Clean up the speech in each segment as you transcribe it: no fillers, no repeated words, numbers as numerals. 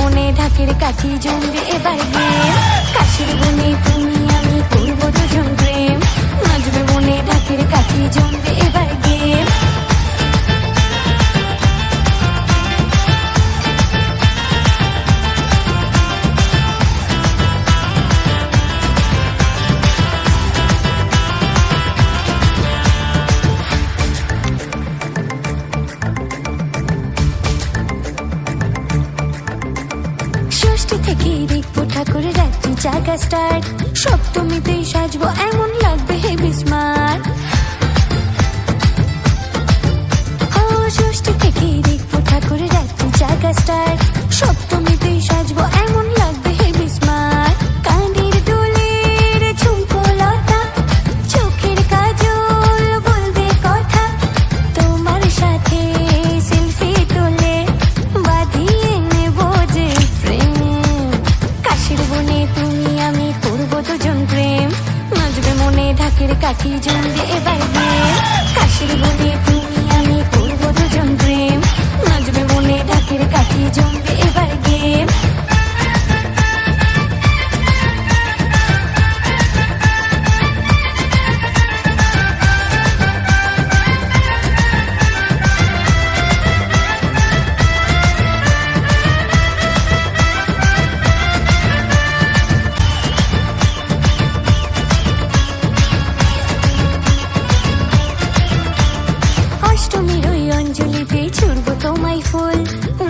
মনে ঢাকের কাঠি জমবে এবার গেম। কাশের বনে তুমি আমি করবো দুজন প্রেম, নাচবে মনে ঢাকের কাঠি জমবে এবার গেম। ষষ্ঠী থেকে দেখবো ঠাকুর রাত্রি জাগা স্টার্ট, সপ্তমীতেই সাজবো এমন লাগবে হেভি স্মার্ট। ও ষষ্ঠী থেকে দেখবো ঠাকুর রাত্রি জাগা স্টার্ট, সপ্তমীতেই সাজবো এমন লাগবে হেভি স্মার্ট। কানের দুলের ঝুমকো লতা, চোখের কাজল বলবে কথা, তোমার সাথে সেলফি তুলে বাঁধিয়ে নেবো যে প্রেম। কাশের বনে তুমি আমি করবো দুজন প্রেম, নাচবে মনে ঢাকের কাঠি জমবে এবার গেম। কাশের বনে তুমি আমি করবো দুজন প্রেম, নাচবে মনে ঢাকের কাঠি জমবে এবার গেম। অষ্টমীর ওই অঞ্জলিতে ছুড়বো তোমায় ফুল,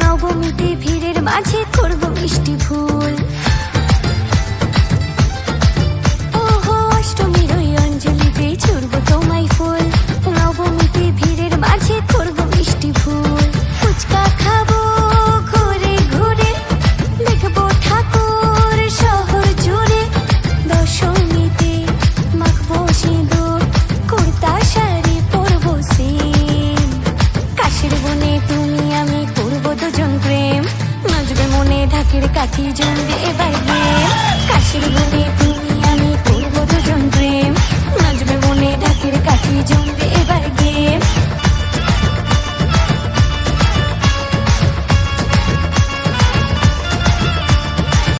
নবমীতে ভিড়ের মাঝে করবো মিষ্টি ভুল। ওহো অষ্টমীর ওই অঞ্জলিতে ছুড়বো তোমায় ফুল, নবমীতে ভিড়ের মাঝে করবো মিষ্টি ভুল। ফুচকা খাবো ঘুরে ঘুরে, দেখবো ঠাকুর শহর জুড়ে, দশমীতে মাখবো সিঁদুর, কুর্তা শাড়ি পরবো সেম। কাশের বনে তুমি আমি করবো দুজন প্রেম, নাচবে মনে ঢাকের কাঠি জমবে এবার গেম। কাশের বনে